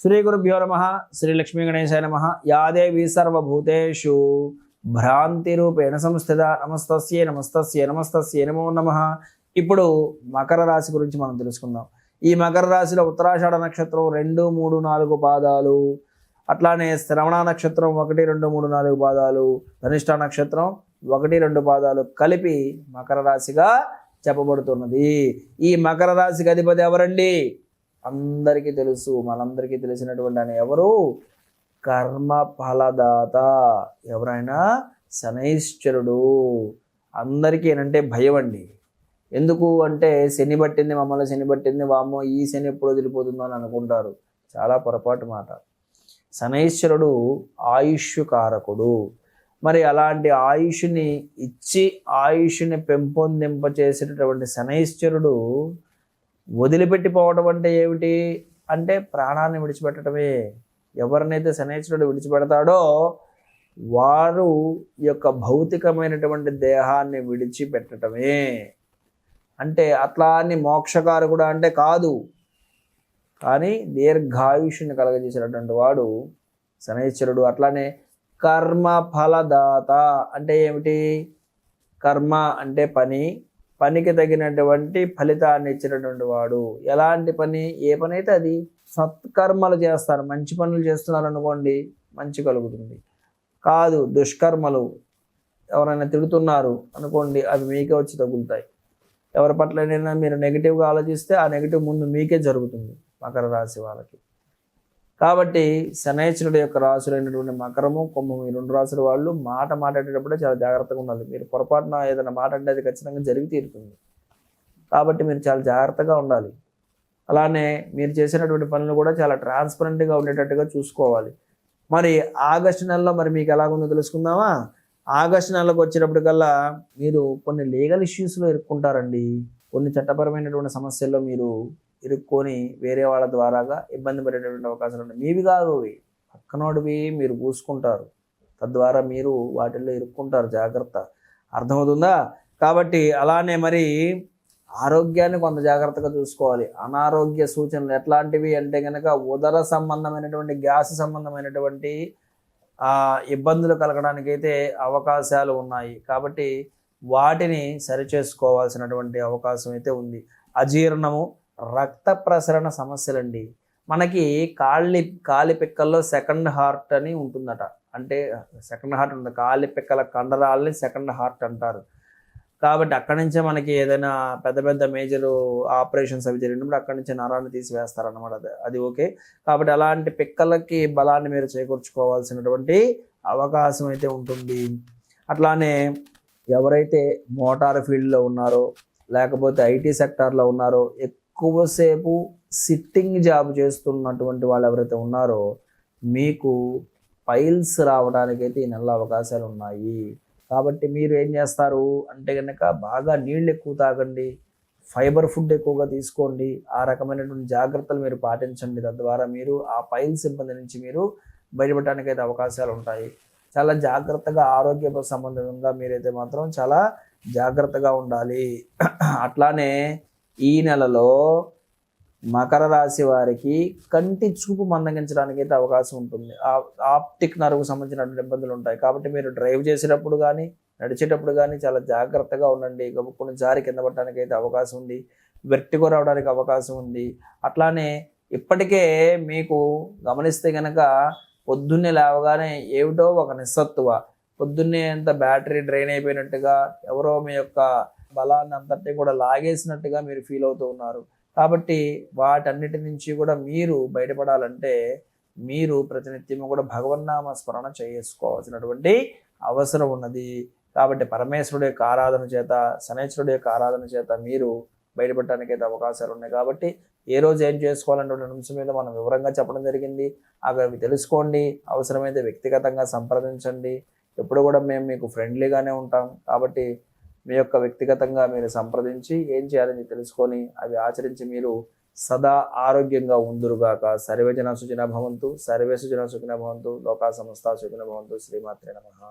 శ్రీ గురుభ్యో నమః. శ్రీ లక్ష్మీ గణేశాయ నమః. యా దేవీ సర్వభూతేషు భ్రాంతిరూపేణ సంస్థిత నమస్తస్యై నమస్తస్యై నమస్తస్యై నమో నమః. ఇప్పుడు మకర రాశి గురించి మనం తెలుసుకుందాం. ఈ మకర రాశిలో ఉత్తరాషాఢ నక్షత్రం 2, 3, 4 పాదాలు, అట్లానే శ్రవణ నక్షత్రం 1, 2, 3, 4 పాదాలు, ధనిష్ట నక్షత్రం 1, 2 పాదాలు కలిపి మకర రాశిగా చెప్పబడుతున్నది. ఈ మకర రాశికి అధిపతి ఎవరండి? అందరికీ తెలుసు, మనందరికీ తెలిసినటువంటి ఆయన ఎవరు? కర్మ ఫలదాత. ఎవరైనా శనైశ్చరుడు. అందరికీ ఏంటంటే భయం అండి. ఎందుకు అంటే శని పట్టింది, మమ్మల్ని శని పట్టింది, వామ్మో ఈ శని ఎప్పుడు వదిలిపోతుందో అని అనుకుంటారు. చాలా పొరపాటు మాట. శనైశ్వరుడు ఆయుష్ కారకుడు. మరి అలాంటి ఆయుష్ని ఇచ్చి ఆయుష్ని పెంపొందింపచేసేటటువంటి శనైశ్వరుడు వదిలిపెట్టిపోవడం అంటే ఏమిటి అంటే ప్రాణాన్ని విడిచిపెట్టడమే. ఎవరినైతే శనైశ్వరుడు విడిచిపెడతాడో వారు యొక్క భౌతికమైనటువంటి దేహాన్ని విడిచిపెట్టడమే. అంటే అట్లా అని మోక్షకారకుడు అంటే కాదు, కానీ దీర్ఘాయుష్ని కలగజేసినటువంటి వాడు శనైశ్వరుడు. అట్లానే కర్మ ఫలదాత అంటే ఏమిటి? కర్మ అంటే పని, పనికి తగినటువంటి ఫలితాన్ని ఇచ్చినటువంటి వాడు. ఎలాంటి పని? ఏ పని అయితే అది. సత్కర్మలు చేస్తారు, మంచి పనులు చేస్తున్నారు అనుకోండి, మంచి కలుగుతుంది. కాదు, దుష్కర్మలు, ఎవరైనా తిడుతున్నారు అనుకోండి, అవి మీకే వచ్చి తగులుతాయి. ఎవరి పట్లైనా మీరు నెగిటివ్గా ఆలోచిస్తే ఆ నెగిటివ్ ముందు మీకే జరుగుతుంది మకర రాశి వాళ్ళకి. కాబట్టి శనైశ్వరుడు యొక్క రాశులైనటువంటి మకరము, కుంభము, ఈ 2 రాశుల వాళ్ళు మాట్లాడేటప్పుడే చాలా జాగ్రత్తగా ఉండాలి. మీరు పొరపాటున ఏదైనా మాట అంటే అది ఖచ్చితంగా జరిగి తీరుతుంది. కాబట్టి మీరు చాలా జాగ్రత్తగా ఉండాలి. అలానే మీరు చేసినటువంటి పనులు కూడా చాలా ట్రాన్స్పరెంట్గా ఉండేటట్టుగా చూసుకోవాలి. మరి ఆగస్టు నెలలో మరి మీకు ఎలాగుందో తెలుసుకుందామా? ఆగస్టు నెలకు వచ్చేటప్పటికల్లా మీరు కొన్ని లీగల్ ఇష్యూస్లో ఇరుక్కుంటారండి. కొన్ని చట్టపరమైనటువంటి సమస్యల్లో మీరు ఇరుక్కొని వేరే వాళ్ళ ద్వారాగా ఇబ్బంది పడేటటువంటి అవకాశాలు ఉన్నాయి. మీవి కాదు, పక్కనోడివి మీరు పూసుకుంటారు, తద్వారా మీరు వాటిల్లో ఇరుక్కుంటారు. జాగ్రత్త. అర్థమవుతుందా? కాబట్టి అలానే మరి ఆరోగ్యాన్ని కొంత జాగ్రత్తగా చూసుకోవాలి. అనారోగ్య సూచనలు ఎట్లాంటివి అంటే కనుక ఉదర సంబంధమైనటువంటి, గ్యాస్ సంబంధమైనటువంటి ఇబ్బందులు కలగడానికైతే అవకాశాలు ఉన్నాయి. కాబట్టి వాటిని సరిచేసుకోవాల్సినటువంటి అవకాశం అయితే ఉంది. అజీర్ణము, రక్త ప్రసరణ సమస్యలండి. మనకి కాలి పిక్కల్లో సెకండ్ హార్ట్ అని ఉంటుందట. అంటే సెకండ్ హార్ట్ ఉంటుంది, కాలి పిక్కల కండరాలని సెకండ్ హార్ట్ అంటారు. కాబట్టి అక్కడి నుంచే మనకి ఏదైనా పెద్ద పెద్ద మేజర్ ఆపరేషన్స్ అవి జరిగినప్పుడు అక్కడి నుంచే నరాన్ని తీసివేస్తారన్నమాట. అది ఓకే. కాబట్టి అలాంటి పిక్కలకి బలాన్ని మీరు చేకూర్చుకోవాల్సినటువంటి అవకాశం అయితే ఉంటుంది. అట్లానే ఎవరైతే మోటార్ ఫీల్డ్లో ఉన్నారో, లేకపోతే ఐటీ సెక్టార్లో ఉన్నారో, ఎక్కువసేపు సిట్టింగ్ జాబ్ చేస్తున్నటువంటి వాళ్ళు ఎవరైతే ఉన్నారో మీకు పైల్స్ రావడానికైతే ఈ నెల అవకాశాలు ఉన్నాయి. కాబట్టి మీరు ఏం చేస్తారు అంటే కనుక బాగా నీళ్ళు ఎక్కువ తాగండి, ఫైబర్ ఫుడ్ ఎక్కువగా తీసుకోండి, ఆ రకమైనటువంటి జాగ్రత్తలు మీరు పాటించండి. తద్వారా మీరు ఆ పైల్స్ ఇబ్బంది నుంచి మీరు బయటపడటానికి అయితే అవకాశాలు ఉంటాయి. చాలా జాగ్రత్తగా ఆరోగ్య సంబంధంగా మీరైతే మాత్రం చాలా జాగ్రత్తగా ఉండాలి. అట్లానే ఈ నెలలో మకర రాశి వారికి కంటి చూపు మందగించడానికి అయితే అవకాశం ఉంటుంది. ఆప్టిక్ నర్వ్కు సంబంధించినటువంటి ఇబ్బందులు ఉంటాయి. కాబట్టి మీరు డ్రైవ్ చేసేటప్పుడు కానీ నడిచేటప్పుడు కానీ చాలా జాగ్రత్తగా ఉండండి. గబుక్కుని జారి కింద పడడానికి అయితే అవకాశం ఉంది. వెర్టిగో రావడానికి అవకాశం ఉంది. అట్లానే ఇప్పటికే మీకు గమనిస్తే కనుక పొద్దున్నే లేవగానే ఏమిటో ఒక నిస్సత్తువ, పొద్దున్నే అంత బ్యాటరీ డ్రైన్ అయిపోయినట్టుగా, ఎవరో మీ యొక్క బలాన్ని అంతటి కూడా లాగేసినట్టుగా మీరు ఫీల్ అవుతూ ఉన్నారు. కాబట్టి వాటన్నిటి నుంచి కూడా మీరు బయటపడాలంటే మీరు ప్రతినిత్యము కూడా భగవన్నామ స్మరణ చేసుకోవాల్సినటువంటి అవసరం ఉన్నది. కాబట్టి పరమేశ్వరుడు యొక్క ఆరాధన చేత, శనైశ్వరుడు యొక్క ఆరాధన చేత మీరు బయటపడటానికి అయితే అవకాశాలు ఉన్నాయి. కాబట్టి ఏ రోజు ఏం చేసుకోవాలనే అంశం మీద మనం వివరంగా చెప్పడం జరిగింది. అవి తెలుసుకోండి. అవసరమైతే వ్యక్తిగతంగా సంప్రదించండి. ఎప్పుడు కూడా మేము మీకు ఫ్రెండ్లీగానే ఉంటాం. కాబట్టి మీ యొక్క వ్యక్తిగతంగా మీరు సంప్రదించి ఏం చేయాలని తెలుసుకొని అవి ఆచరించి మీరు సదా ఆరోగ్యంగా ఉందురుగాక. సర్వే జన సుఖినో భవంతు, సర్వే సుజన సుఖినో భవంతు, లోకా సమస్తా సుఖినో భవంతు. శ్రీమాత్రే నమః.